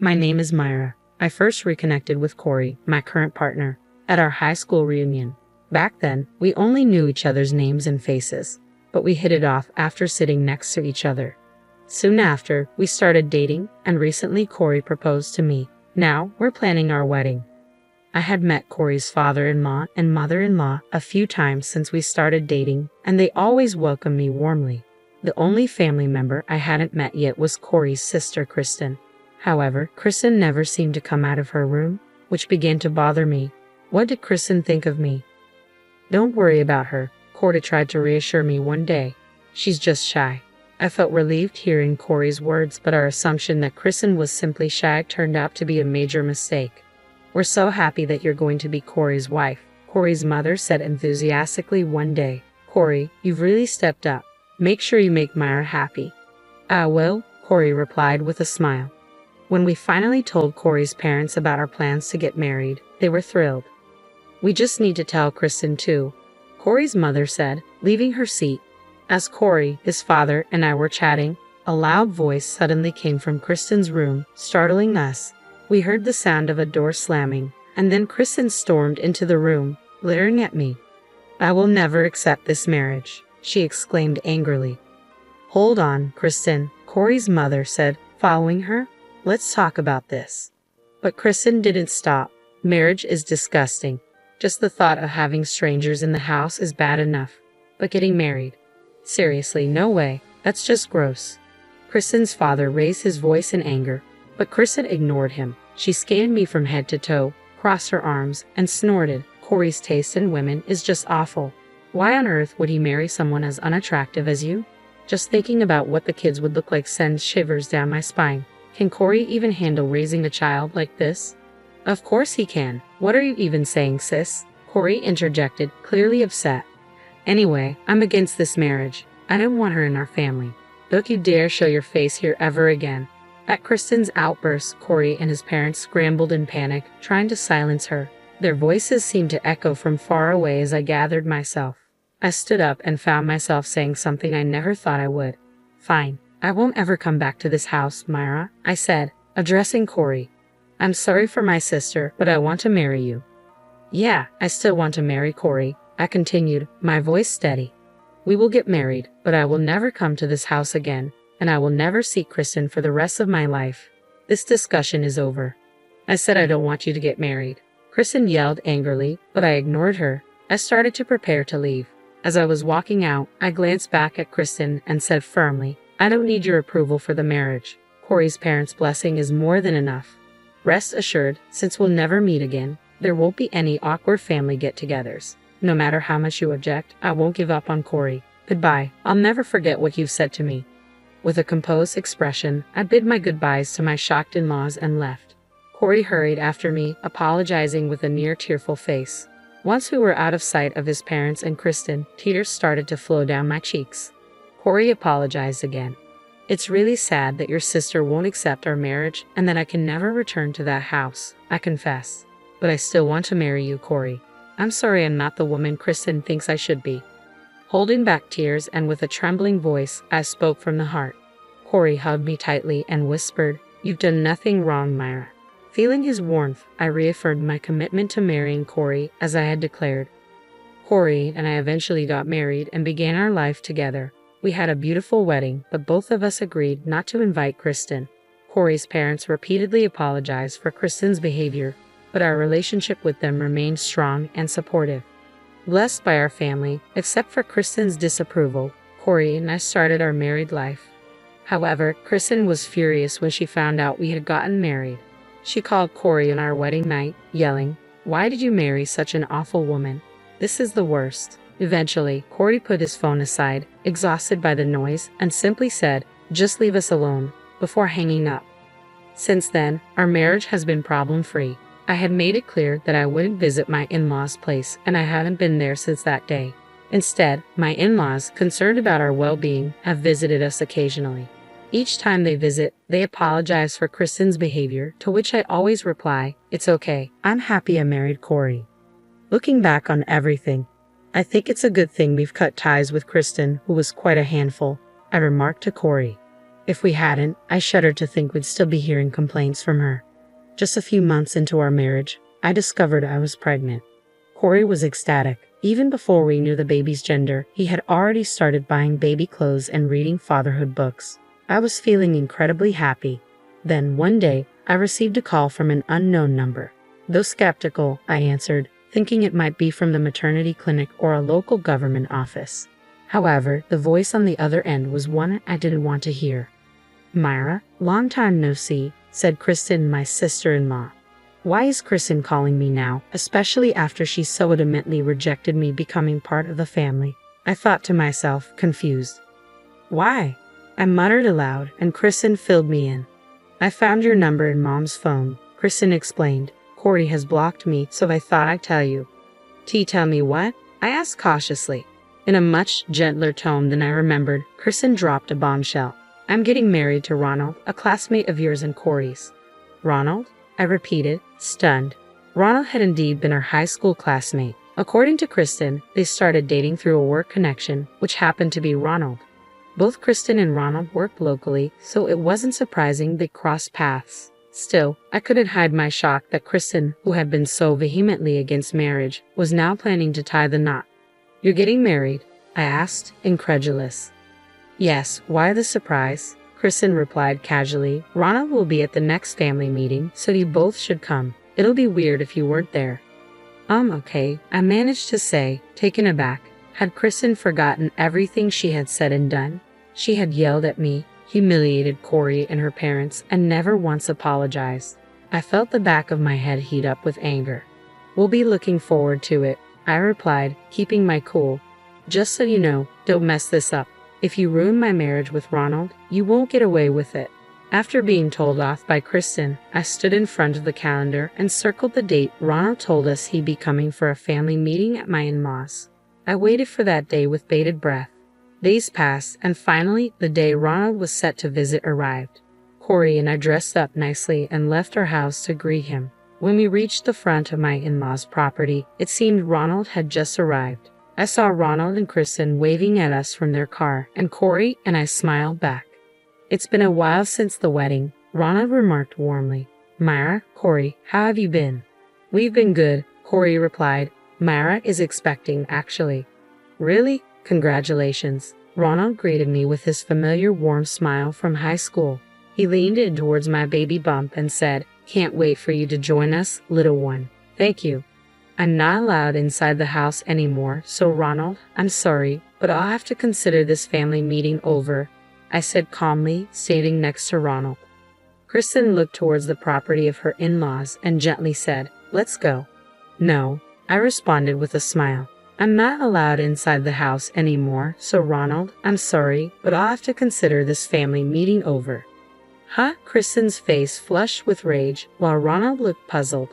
My name is Myra. I first reconnected with Corey, my current partner, at our high school reunion. Back then, we only knew each other's names and faces, but we hit it off after sitting next to each other. Soon after, we started dating, and recently Corey proposed to me. Now, we're planning our wedding. I had met Corey's father-in-law and mother-in-law a few times since we started dating, and they always welcomed me warmly. The only family member I hadn't met yet was Corey's sister, Kristen. However, Kristen never seemed to come out of her room, which began to bother me. What did Kristen think of me? Don't worry about her, Corey tried to reassure me one day. She's just shy. I felt relieved hearing Corey's words, but our assumption that Kristen was simply shy turned out to be a major mistake. We're so happy that you're going to be Corey's wife, Corey's mother said enthusiastically one day. Corey, you've really stepped up. Make sure you make Myra happy. I will, Corey replied with a smile. When we finally told Corey's parents about our plans to get married, they were thrilled. We just need to tell Kristen too, Corey's mother said, leaving her seat. As Corey, his father, and I were chatting, a loud voice suddenly came from Kristen's room, startling us. We heard the sound of a door slamming, and then Kristen stormed into the room, glaring at me. I will never accept this marriage, she exclaimed angrily. Hold on, Kristen, Corey's mother said, following her. Let's talk about this. But Kristen didn't stop. Marriage is disgusting. Just the thought of having strangers in the house is bad enough. But getting married? Seriously, no way. That's just gross. Kristen's father raised his voice in anger, but Kristen ignored him. She scanned me from head to toe, crossed her arms, and snorted. Corey's taste in women is just awful. Why on earth would he marry someone as unattractive as you? Just thinking about what the kids would look like sends shivers down my spine. Can Corey even handle raising a child like this? Of course he can. What are you even saying, sis? Corey interjected, clearly upset. Anyway, I'm against this marriage. I don't want her in our family. Don't you dare show your face here ever again. At Kristen's outburst, Corey and his parents scrambled in panic, trying to silence her. Their voices seemed to echo from far away as I gathered myself. I stood up and found myself saying something I never thought I would. Fine. I won't ever come back to this house, Myra, I said, addressing Corey. I'm sorry for my sister, but I want to marry you. Yeah, I still want to marry Corey, I continued, my voice steady. We will get married, but I will never come to this house again, and I will never see Kristen for the rest of my life. This discussion is over. I said I don't want you to get married. Kristen yelled angrily, but I ignored her. I started to prepare to leave. As I was walking out, I glanced back at Kristen and said firmly, I don't need your approval for the marriage. Corey's parents' blessing is more than enough. Rest assured, since we'll never meet again, there won't be any awkward family get-togethers. No matter how much you object, I won't give up on Corey. Goodbye. I'll never forget what you've said to me. With a composed expression, I bid my goodbyes to my shocked in-laws and left. Corey hurried after me, apologizing with a near-tearful face. Once we were out of sight of his parents and Kristen, tears started to flow down my cheeks. Corey apologized again. It's really sad that your sister won't accept our marriage and that I can never return to that house, I confess. But I still want to marry you, Corey. I'm sorry I'm not the woman Kristen thinks I should be. Holding back tears and with a trembling voice, I spoke from the heart. Corey hugged me tightly and whispered, You've done nothing wrong, Myra. Feeling his warmth, I reaffirmed my commitment to marrying Corey as I had declared. Corey and I eventually got married and began our life together. We had a beautiful wedding, but both of us agreed not to invite Kristen. Corey's parents repeatedly apologized for Kristen's behavior, but our relationship with them remained strong and supportive. Blessed by our family, except for Kristen's disapproval, Corey and I started our married life. However, Kristen was furious when she found out we had gotten married. She called Corey on our wedding night, yelling, Why did you marry such an awful woman? This is the worst. Eventually, Corey put his phone aside, exhausted by the noise, and simply said, Just leave us alone, before hanging up. Since then, our marriage has been problem-free. I had made it clear that I wouldn't visit my in-laws' place, and I haven't been there since that day. Instead, my in-laws, concerned about our well-being, have visited us occasionally. Each time they visit, they apologize for Kristen's behavior, to which I always reply, It's okay. I'm happy I married Corey. Looking back on everything, I think it's a good thing we've cut ties with Kristen, who was quite a handful, I remarked to Corey. If we hadn't, I shuddered to think we'd still be hearing complaints from her. Just a few months into our marriage, I discovered I was pregnant. Corey was ecstatic. Even before we knew the baby's gender, he had already started buying baby clothes and reading fatherhood books. I was feeling incredibly happy. Then, one day, I received a call from an unknown number. Though skeptical, I answered, thinking it might be from the maternity clinic or a local government office. However, the voice on the other end was one I didn't want to hear. "Myra, long time no see," said Kristen, my sister-in-law. Why is Kristen calling me now, especially after she so adamantly rejected me becoming part of the family? I thought to myself, confused. "Why?" I muttered aloud, and Kristen filled me in. "I found your number in Mom's phone," Kristen explained. "Corey has blocked me, so I thought I'd tell you." Tell me what?" I asked cautiously. In a much gentler tone than I remembered, Kristen dropped a bombshell. "I'm getting married to Ronald, a classmate of yours and Corey's." "Ronald?" I repeated, stunned. Ronald had indeed been our high school classmate. According to Kristen, they started dating through a work connection, which happened to be Ronald. Both Kristen and Ronald worked locally, so it wasn't surprising they crossed paths. Still, I couldn't hide my shock that Kristen, who had been so vehemently against marriage, was now planning to tie the knot. "You're getting married?" I asked, incredulous. "Yes, why the surprise?" Kristen replied casually. "Ronald will be at the next family meeting, so you both should come. It'll be weird if you weren't there." Okay, I managed to say, taken aback. Had Kristen forgotten everything she had said and done? She had yelled at me, humiliated Corey and her parents, and never once apologized. I felt the back of my head heat up with anger. "We'll be looking forward to it," I replied, keeping my cool. "Just so you know, don't mess this up. If you ruin my marriage with Ronald, you won't get away with it." After being told off by Kristen, I stood in front of the calendar and circled the date Ronald told us he'd be coming for a family meeting at my in-laws. I waited for that day with bated breath. Days passed, and finally, the day Ronald was set to visit arrived. Corey and I dressed up nicely and left our house to greet him. When we reached the front of my in-laws' property, it seemed Ronald had just arrived. I saw Ronald and Kristen waving at us from their car, and Corey and I smiled back. "It's been a while since the wedding," Ronald remarked warmly. "Myra, Corey, how have you been?" "We've been good," Corey replied. "Myra is expecting, actually." "Really? Congratulations." Ronald greeted me with his familiar warm smile from high school. He leaned in towards my baby bump and said, "Can't wait for you to join us, little one." "Thank you." "I'm not allowed inside the house anymore, so Ronald, I'm sorry, but I'll have to consider this family meeting over," I said calmly, standing next to Ronald. Kristen looked towards the property of her in-laws and gently said, "Let's go." "No," I responded with a smile. "I'm not allowed inside the house anymore, so Ronald, I'm sorry, but I'll have to consider this family meeting over." "Huh?" Kristen's face flushed with rage, while Ronald looked puzzled.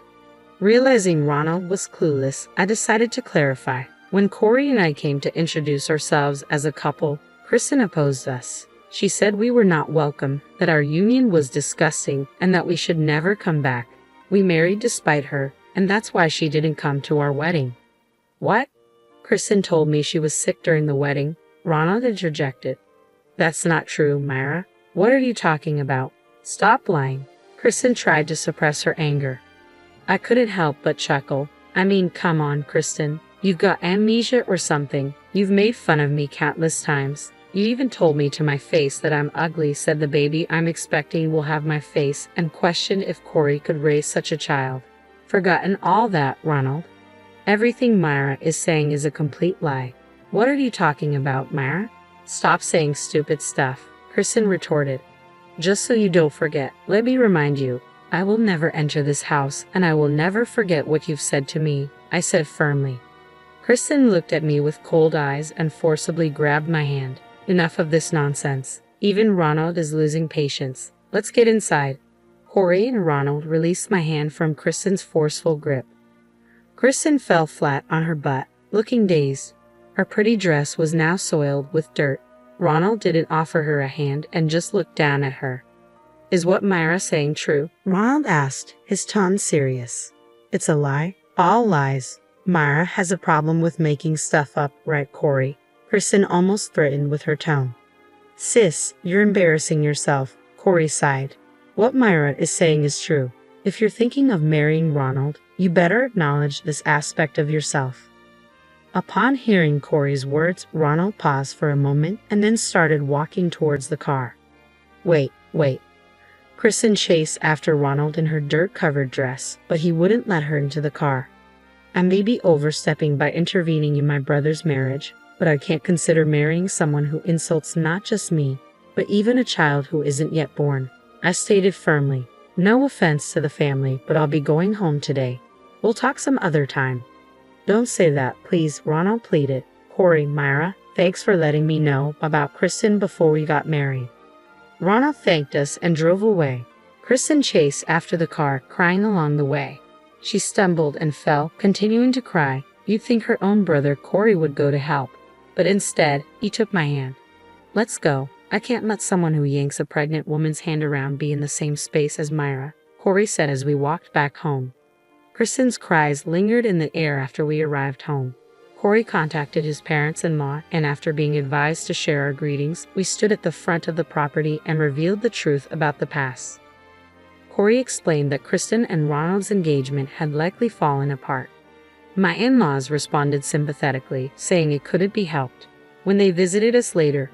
Realizing Ronald was clueless, I decided to clarify. When Corey and I came to introduce ourselves as a couple, Kristen opposed us. She said we were not welcome, that our union was disgusting, and that we should never come back. We married despite her, and that's why she didn't come to our wedding. "What?" Kristen told me she was sick during the wedding. Ronald interjected. "That's not true, Myra. What are you talking about? Stop lying." Kristen tried to suppress her anger. I couldn't help but chuckle. "I mean, come on, Kristen. You've got amnesia or something. You've made fun of me countless times. You even told me to my face that I'm ugly, said the baby I'm expecting will have my face, and questioned if Corey could raise such a child. Forgotten all that, Ronald. Everything Myra is saying is a complete lie." "What are you talking about, Myra?" "Stop saying stupid stuff," Kristen retorted. "Just so you don't forget, let me remind you, I will never enter this house, and I will never forget what you've said to me," I said firmly. Kristen looked at me with cold eyes and forcibly grabbed my hand. "Enough of this nonsense. Even Ronald is losing patience. Let's get inside." Corey and Ronald released my hand from Kristen's forceful grip. Kristen fell flat on her butt, looking dazed. Her pretty dress was now soiled with dirt. Ronald didn't offer her a hand and just looked down at her. "Is what Myra saying true?" Ronald asked, his tone serious. "It's a lie. All lies. Myra has a problem with making stuff up, right, Corey?" Kristen almost threatened with her tone. Sis, you're embarrassing yourself, Corey sighed. What Myra is saying is true. If you're thinking of marrying Ronald, you better acknowledge this aspect of yourself. Upon hearing Corey's words, Ronald paused for a moment and then started walking towards the car. Wait. Kristen chased after Ronald in her dirt-covered dress, but he wouldn't let her into the car. I may be overstepping by intervening in my brother's marriage, but I can't consider marrying someone who insults not just me, but even a child who isn't yet born, I stated firmly. No offense to the family, but I'll be going home today. We'll talk some other time. Don't say that, please, Ronald pleaded. Corey, Myra, thanks for letting me know about Kristen before we got married. Ronald thanked us and drove away. Kristen chased after the car, crying along the way. She stumbled and fell, continuing to cry. You'd think her own brother Corey would go to help, but instead, he took my hand. Let's go. I can't let someone who yanks a pregnant woman's hand around be in the same space as Myra, Corey said as we walked back home. Kristen's cries lingered in the air after we arrived home. Corey contacted his parents-in-law, and after being advised to share our greetings, we stood at the front of the property and revealed the truth about the past. Corey explained that Kristen and Ronald's engagement had likely fallen apart. My in-laws responded sympathetically, saying it couldn't be helped. When they visited us later,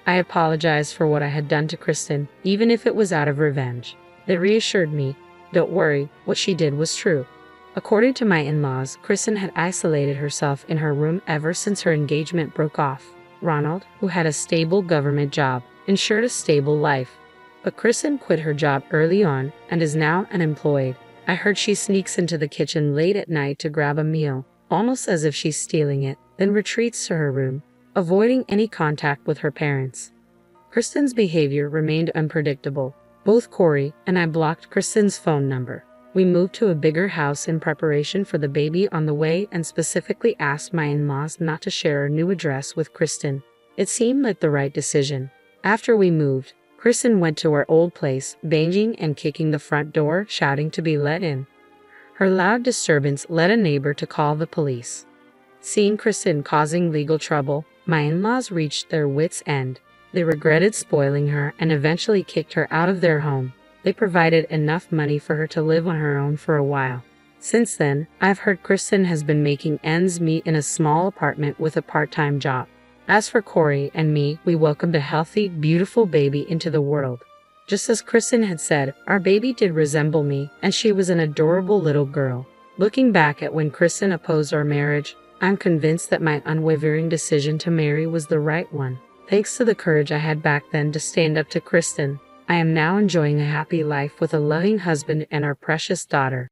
I apologized for what I had done to Kristen, even if it was out of revenge. They reassured me, don't worry, what she did was true. According to my in-laws, Kristen had isolated herself in her room ever since her engagement broke off. Ronald, who had a stable government job, ensured a stable life. But Kristen quit her job early on and is now unemployed. I heard she sneaks into the kitchen late at night to grab a meal, almost as if she's stealing it, then retreats to her room, avoiding any contact with her parents. Kristen's behavior remained unpredictable. Both Corey and I blocked Kristen's phone number. We moved to a bigger house in preparation for the baby on the way and specifically asked my in-laws not to share our new address with Kristen. It seemed like the right decision. After we moved, Kristen went to our old place, banging and kicking the front door, shouting to be let in. Her loud disturbance led a neighbor to call the police. Seeing Kristen causing legal trouble, my in-laws reached their wits' end. They regretted spoiling her and eventually kicked her out of their home. They provided enough money for her to live on her own for a while. Since then, I've heard Kristen has been making ends meet in a small apartment with a part-time job. As for Corey and me, we welcomed a healthy, beautiful baby into the world. Just as Kristen had said, our baby did resemble me, and she was an adorable little girl. Looking back at when Kristen opposed our marriage, I'm convinced that my unwavering decision to marry was the right one. Thanks to the courage I had back then to stand up to Kristen, I am now enjoying a happy life with a loving husband and our precious daughter.